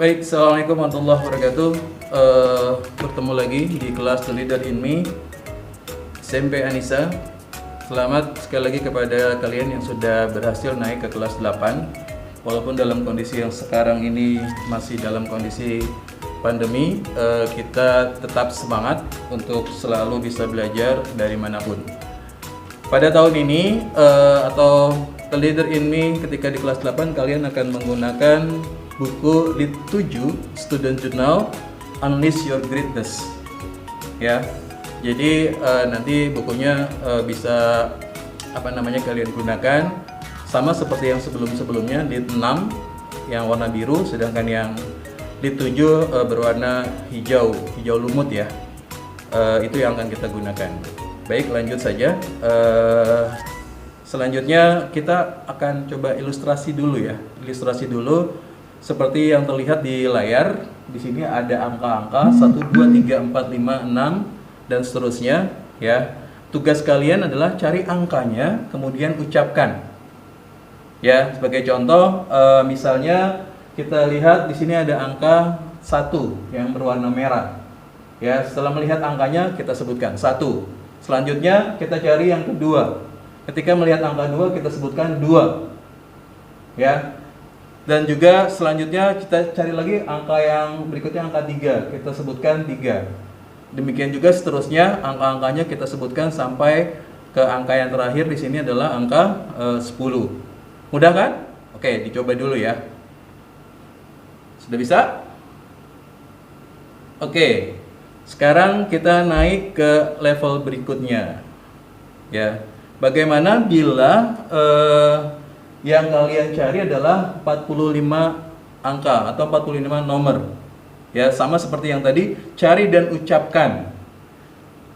Baik, Assalamualaikum warahmatullahi wabarakatuh. Bertemu lagi di kelas The Leader in Me SMP Anissa. Selamat sekali lagi kepada kalian yang sudah berhasil naik ke kelas 8. Walaupun dalam kondisi yang sekarang ini masih dalam kondisi pandemi, kita tetap semangat untuk selalu bisa belajar dari manapun. Pada tahun ini atau The Leader in Me ketika di kelas 8, kalian akan menggunakan buku Lit 7 Student Journal Unleash Your Greatness. Ya. Jadi nanti bukunya bisa kalian gunakan sama seperti yang sebelum-sebelumnya, Lit 6 yang warna biru, sedangkan yang Lit 7 berwarna hijau lumut ya. Itu yang akan kita gunakan. Baik, lanjut saja. Selanjutnya kita akan coba ilustrasi dulu ya. Ilustrasi dulu seperti yang terlihat di layar. Di sini ada angka-angka 1, 2, 3, 4, 5, 6 dan seterusnya ya. Tugas kalian adalah cari angkanya kemudian ucapkan. Ya, sebagai contoh misalnya kita lihat di sini ada angka 1 yang berwarna merah. Ya, setelah melihat angkanya kita sebutkan 1. Selanjutnya kita cari yang kedua. Ketika melihat angka 2 kita sebutkan 2. Ya. Dan juga selanjutnya kita cari lagi angka yang berikutnya, angka 3, kita sebutkan 3. Demikian juga seterusnya angka-angkanya kita sebutkan sampai ke angka yang terakhir di sini adalah angka 10. Mudah kan? Oke, dicoba dulu ya. Sudah bisa? Oke. Sekarang kita naik ke level berikutnya. Ya. Bagaimana bila yang kalian cari adalah 45 angka atau 45 nomor. Ya, sama seperti yang tadi, cari dan ucapkan.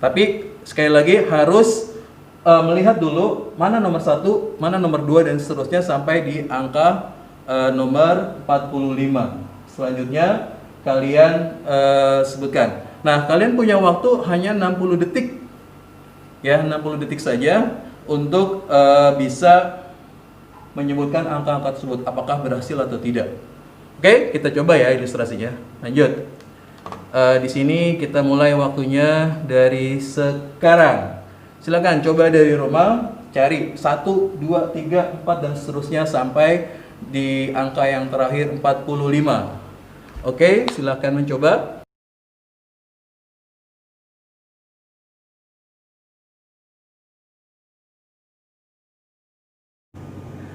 Tapi sekali lagi harus melihat dulu mana nomor 1, mana nomor 2 dan seterusnya sampai di angka nomor 45. Selanjutnya kalian sebutkan. Nah, kalian punya waktu hanya 60 detik. Ya, 60 detik saja untuk bisa menyebutkan angka-angka tersebut, apakah berhasil atau tidak. Oke, kita coba ya ilustrasinya. Lanjut. Di sini kita mulai waktunya dari sekarang. Silakan coba dari rumah, cari 1, 2, 3, 4 dan seterusnya sampai di angka yang terakhir 45. Oke, silakan mencoba.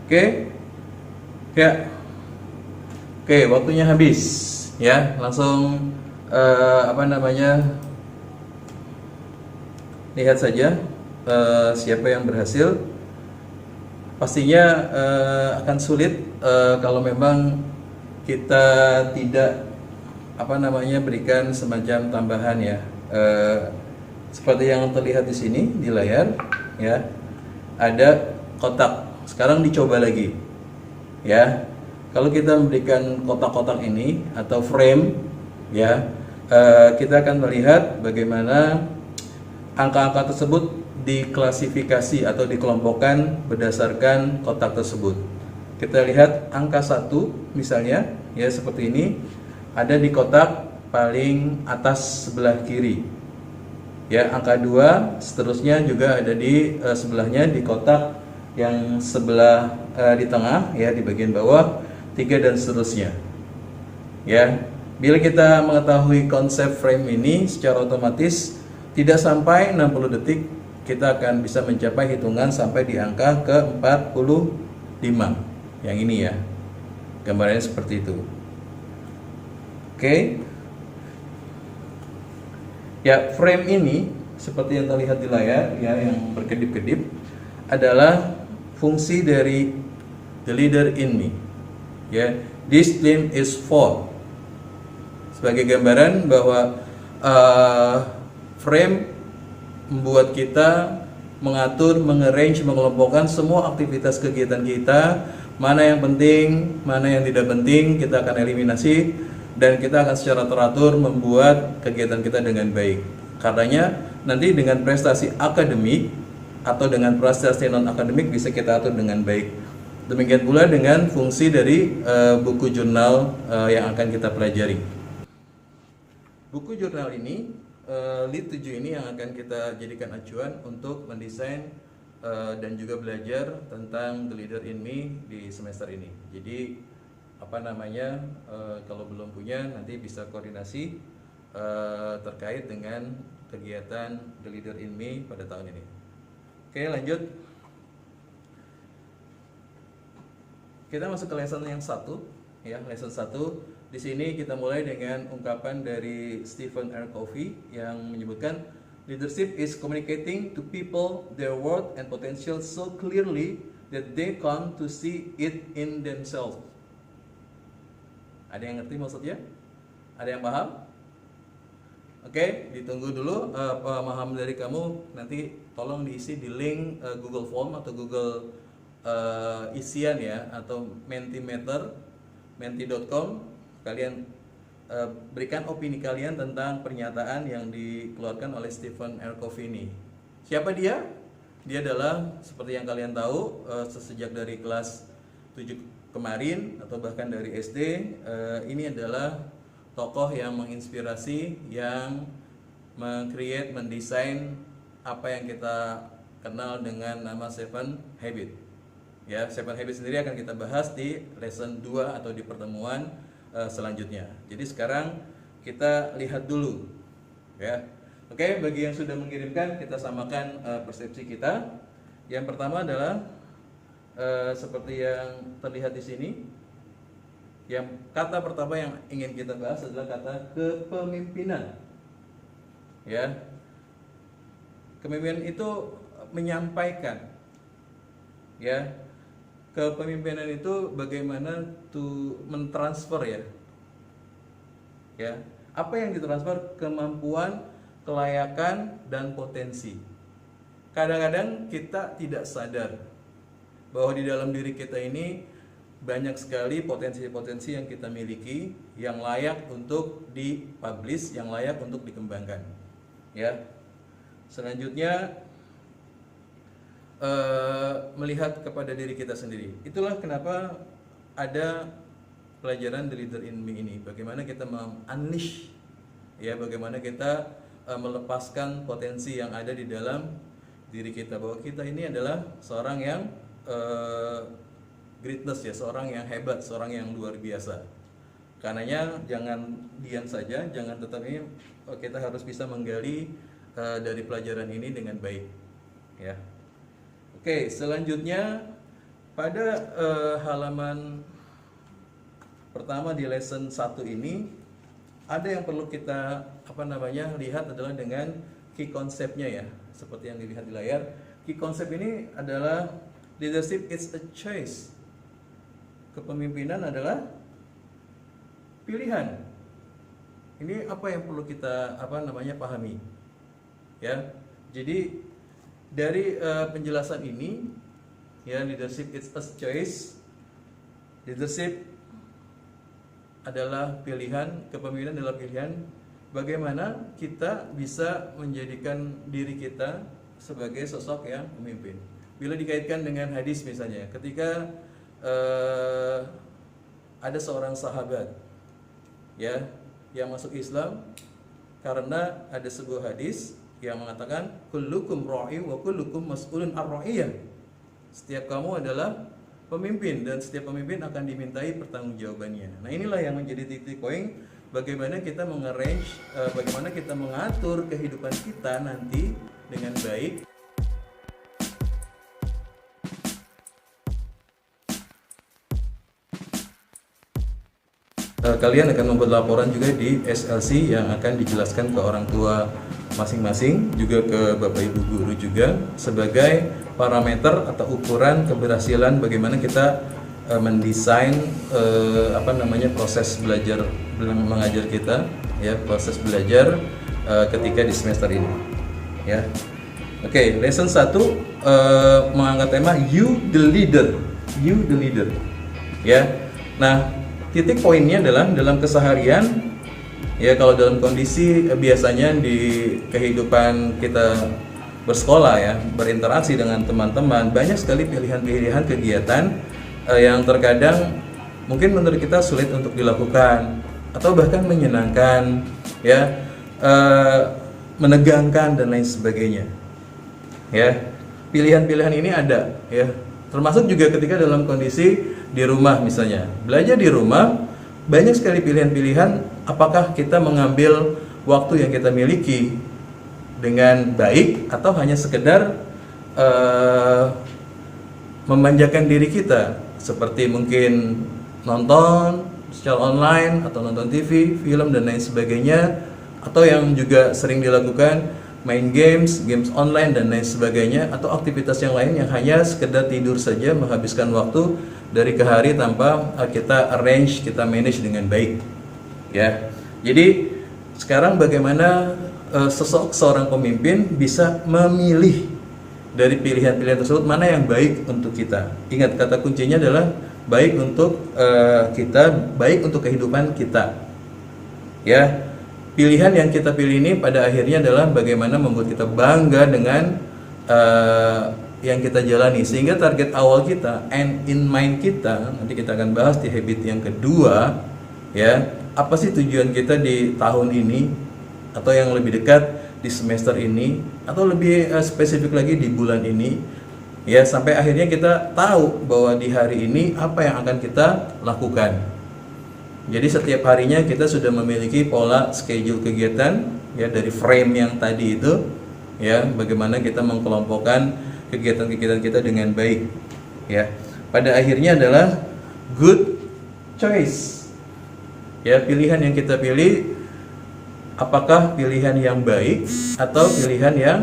Oke, ya, oke, waktunya habis, ya, langsung lihat saja siapa yang berhasil. Pastinya akan sulit kalau memang kita tidak berikan semacam tambahan ya, seperti yang terlihat di sini di layar, ya, ada kotak. Sekarang dicoba lagi, ya. Kalau kita memberikan kotak-kotak ini atau frame, ya, kita akan melihat bagaimana angka-angka tersebut diklasifikasi atau dikelompokkan berdasarkan kotak tersebut. Kita lihat angka 1 misalnya, ya seperti ini, ada di kotak paling atas sebelah kiri. Ya, angka 2 seterusnya juga ada di sebelahnya di kotak yang sebelah di tengah, ya di bagian bawah, 3 dan seterusnya. Ya, bila kita mengetahui konsep frame ini secara otomatis tidak sampai 60 detik kita akan bisa mencapai hitungan sampai di angka ke 45. Yang ini ya. Gambarnya seperti itu. Oke. Ya, frame ini seperti yang terlihat di layar ya, yang berkedip-kedip adalah fungsi dari The Leader in Me. Ya, this theme is for. Sebagai gambaran bahwa frame membuat kita mengatur, mengarrange, mengelompokkan semua aktivitas kegiatan kita, mana yang penting, mana yang tidak penting, kita akan eliminasi dan kita akan secara teratur membuat kegiatan kita dengan baik. Karenanya nanti dengan prestasi akademik atau dengan prestasi non akademik bisa kita atur dengan baik. Demikian pula dengan fungsi dari buku jurnal yang akan kita pelajari. Buku jurnal ini, Lead 7 ini yang akan kita jadikan acuan untuk mendesain dan juga belajar tentang The Leader in Me di semester ini. Jadi kalau belum punya nanti bisa koordinasi terkait dengan kegiatan The Leader in Me pada tahun ini. Oke, lanjut. Kita masuk ke lesson yang 1 ya, lesson 1. Di sini kita mulai dengan ungkapan dari Stephen R. Covey yang menyebutkan leadership is communicating to people their worth and potential so clearly that they come to see it in themselves. Ada yang ngerti maksudnya? Ada yang paham? Oke, ditunggu dulu pemahaman dari kamu. Nanti tolong diisi di link Google Form atau Google isian ya, atau Mentimeter, menti.com. Kalian berikan opini kalian tentang pernyataan yang dikeluarkan oleh Stephen R. Covey ini. Siapa dia? Dia adalah seperti yang kalian tahu, sejak dari kelas 7 kemarin atau bahkan dari SD, ini adalah tokoh yang menginspirasi, yang meng-create, mendesain apa yang kita kenal dengan nama 7 Habit. Ya, 7 Habits sendiri akan kita bahas di lesson 2 atau di pertemuan selanjutnya. Jadi sekarang kita lihat dulu ya. Oke, bagi yang sudah mengirimkan, kita samakan persepsi kita. Yang pertama adalah seperti yang terlihat di sini. Yang kata pertama yang ingin kita bahas adalah kata kepemimpinan. Ya. Kepemimpinan itu menyampaikan, ya. Kepemimpinan itu bagaimana mentransfer ya. Apa yang ditransfer? Kemampuan, kelayakan, dan potensi. Kadang-kadang kita tidak sadar bahwa di dalam diri kita ini banyak sekali potensi-potensi yang kita miliki, yang layak untuk dipublish, yang layak untuk dikembangkan. Ya. Selanjutnya melihat kepada diri kita sendiri. Itulah kenapa ada pelajaran The Leader in Me ini. Bagaimana kita unleash, ya, bagaimana kita melepaskan potensi yang ada di dalam diri kita, bahwa kita ini adalah seorang yang greatness ya, seorang yang hebat, seorang yang luar biasa. Karenanya jangan diam saja, jangan tetap ini, kita harus bisa menggali dari pelajaran ini dengan baik, ya. Oke, selanjutnya pada halaman pertama di lesson 1 ini ada yang perlu kita lihat adalah dengan key konsepnya ya, seperti yang dilihat di layar. Key konsep ini adalah leadership is a choice. Kepemimpinan adalah pilihan. Ini apa yang perlu kita pahami. Ya. Jadi dari penjelasan ini, ya, leadership is a choice. Leadership adalah pilihan, kepemimpinan adalah pilihan. Bagaimana kita bisa menjadikan diri kita sebagai sosok yang pemimpin. Bila dikaitkan dengan hadis misalnya, ketika ada seorang sahabat, ya, yang masuk Islam karena ada sebuah hadis yang mengatakan kullukum ra'i wa kullukum mas'ulun ar-ra'iyah. Setiap kamu adalah pemimpin dan setiap pemimpin akan dimintai pertanggungjawabannya. Nah, inilah yang menjadi titik poin bagaimana kita bagaimana kita mengatur kehidupan kita nanti dengan baik. Kalian akan membuat laporan juga di SLC yang akan dijelaskan ke orang tua masing-masing, juga ke Bapak Ibu guru juga, sebagai parameter atau ukuran keberhasilan bagaimana kita mendesain proses belajar mengajar kita, ya, proses belajar ketika di semester ini, ya. Oke, lesson 1 mengangkat tema you the leader, ya. Nah, titik poinnya adalah dalam keseharian. Ya, kalau dalam kondisi biasanya di kehidupan kita bersekolah ya, berinteraksi dengan teman-teman, banyak sekali pilihan-pilihan kegiatan yang terkadang mungkin menurut kita sulit untuk dilakukan atau bahkan menyenangkan, ya, menegangkan dan lain sebagainya. Ya, pilihan-pilihan ini ada, ya, termasuk juga ketika dalam kondisi di rumah misalnya, belajar di rumah, banyak sekali pilihan-pilihan. Apakah kita mengambil waktu yang kita miliki dengan baik atau hanya sekedar memanjakan diri kita, seperti mungkin nonton secara online atau nonton TV, film dan lain sebagainya, atau yang juga sering dilakukan main games online dan lain sebagainya, atau aktivitas yang lain yang hanya sekedar tidur saja, menghabiskan waktu dari ke hari tanpa kita arrange, kita manage dengan baik, ya. Jadi sekarang bagaimana seorang pemimpin bisa memilih dari pilihan-pilihan tersebut mana yang baik untuk kita. Ingat, kata kuncinya adalah baik untuk kita, baik untuk kehidupan kita. Ya, pilihan yang kita pilih ini pada akhirnya adalah bagaimana membuat kita bangga dengan yang kita jalani, sehingga target awal kita, end in mind kita, nanti kita akan bahas di habit yang kedua, ya, apa sih tujuan kita di tahun ini, atau yang lebih dekat di semester ini, atau lebih spesifik lagi di bulan ini, ya, sampai akhirnya kita tahu bahwa di hari ini apa yang akan kita lakukan. Jadi setiap harinya kita sudah memiliki pola schedule kegiatan, ya, dari frame yang tadi itu, ya, bagaimana kita mengkelompokkan kegiatan-kegiatan kita dengan baik, ya. Pada akhirnya adalah good choice, ya, pilihan yang kita pilih apakah pilihan yang baik atau pilihan yang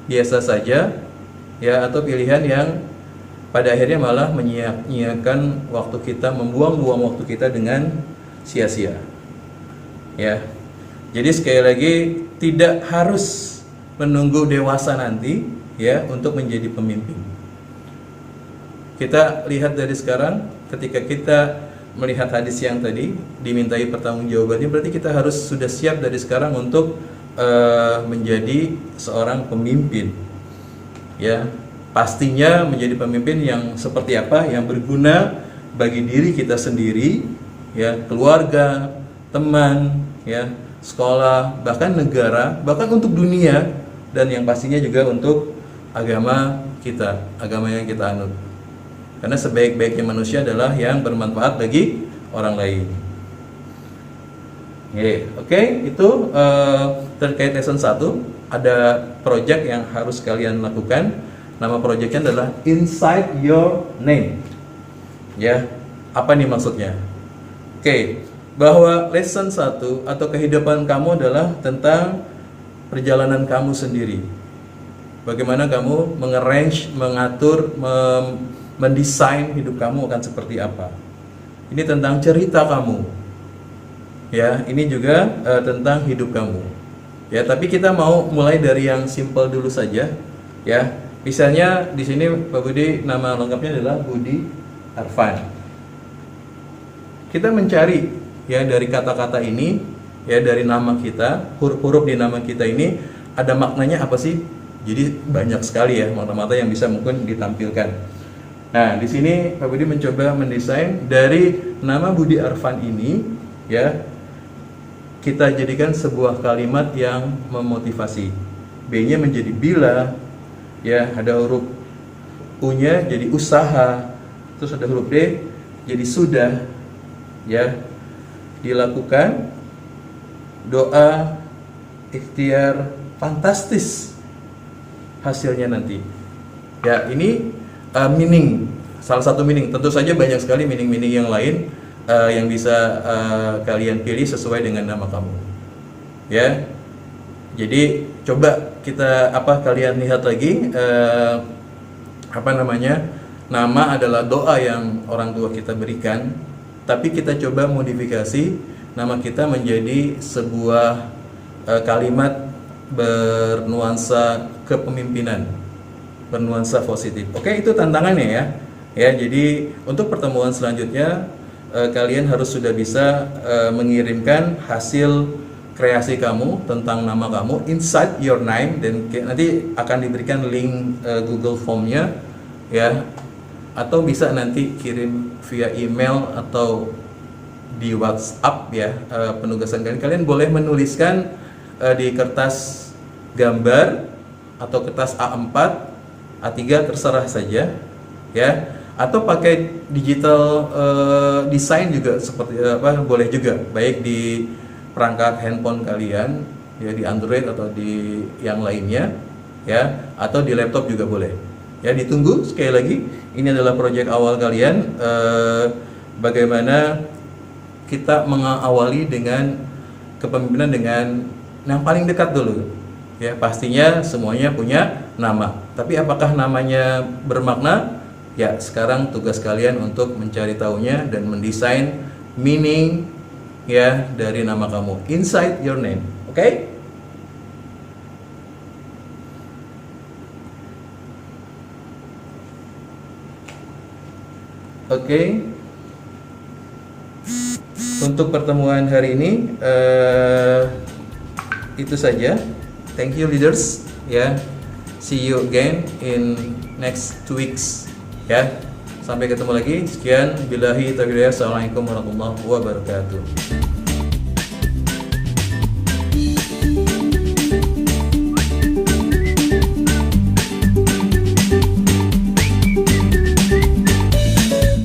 biasa saja, ya, atau pilihan yang pada akhirnya malah menyia-nyiakan waktu kita, membuang-buang waktu kita dengan sia-sia, ya. Jadi sekali lagi, tidak harus menunggu dewasa nanti, ya, untuk menjadi pemimpin. Kita lihat dari sekarang, ketika kita melihat hadis yang tadi dimintai pertanggungjawabannya, berarti kita harus sudah siap dari sekarang untuk menjadi seorang pemimpin, ya. Pastinya menjadi pemimpin yang seperti apa, yang berguna bagi diri kita sendiri, ya, keluarga, teman, ya, sekolah, bahkan negara, bahkan untuk dunia, dan yang pastinya juga untuk agama kita, agama yang kita anut. Karena sebaik-baiknya manusia adalah yang bermanfaat bagi orang lain. Oke, itu terkait lesson 1. Ada project yang harus kalian lakukan. Nama projectnya adalah Inside Your Name. Ya, apa nih maksudnya? Oke, bahwa lesson 1 atau kehidupan kamu adalah tentang perjalanan kamu sendiri. Bagaimana kamu mengarrange, mengatur, mendesain hidup kamu akan seperti apa. Ini tentang cerita kamu, ya. Ini juga tentang hidup kamu, ya. Tapi kita mau mulai dari yang simple dulu saja, ya. Misalnya di sini Pak Budi, nama lengkapnya adalah Budi Arfan. Kita mencari, ya, dari kata-kata ini, ya, dari nama kita, huruf-huruf di nama kita ini ada maknanya apa sih? Jadi banyak sekali, ya, mata-mata yang bisa mungkin ditampilkan. Nah, di sini Pak Budi mencoba mendesain dari nama Budi Arfan ini, ya, kita jadikan sebuah kalimat yang memotivasi. B-nya menjadi bila, ya, ada huruf U-nya jadi usaha, terus ada huruf D jadi sudah, ya, dilakukan, doa, ikhtiar, fantastis hasilnya nanti. Ya, ini meaning, salah satu meaning. Tentu saja banyak sekali meaning-meaning yang lain yang bisa kalian pilih sesuai dengan nama kamu, ya. Jadi coba kalian lihat lagi, nama adalah doa yang orang tua kita berikan, tapi kita coba modifikasi nama kita menjadi sebuah kalimat bernuansa kepemimpinan, bernuansa positif. Oke, itu tantangannya, ya. Ya, jadi untuk pertemuan selanjutnya kalian harus sudah bisa mengirimkan hasil kreasi kamu tentang nama kamu, Inside Your Name, dan nanti akan diberikan link Google Form-nya, ya. atau bisa nanti kirim via email atau di WhatsApp ya. Penugasan kalian boleh menuliskan di kertas gambar atau kertas A4, A3 terserah saja ya, atau pakai digital design juga seperti boleh juga, baik di perangkat handphone kalian ya, di Android atau di yang lainnya ya, atau di laptop juga boleh ya. Ditunggu sekali lagi, ini adalah proyek awal kalian. Bagaimana kita mengawali dengan kepemimpinan dengan yang paling dekat dulu ya. Pastinya semuanya punya nama, tapi apakah namanya bermakna? Ya, sekarang tugas kalian untuk mencari tahunya dan mendesain meaning ya dari nama kamu, inside your name. Oke? Oke. Untuk pertemuan hari ini itu saja. Thank you leaders ya. See you again in next 2 weeks ya. Sampai ketemu lagi. Sekian, billahi taufiq. Assalamualaikum warahmatullahi wabarakatuh.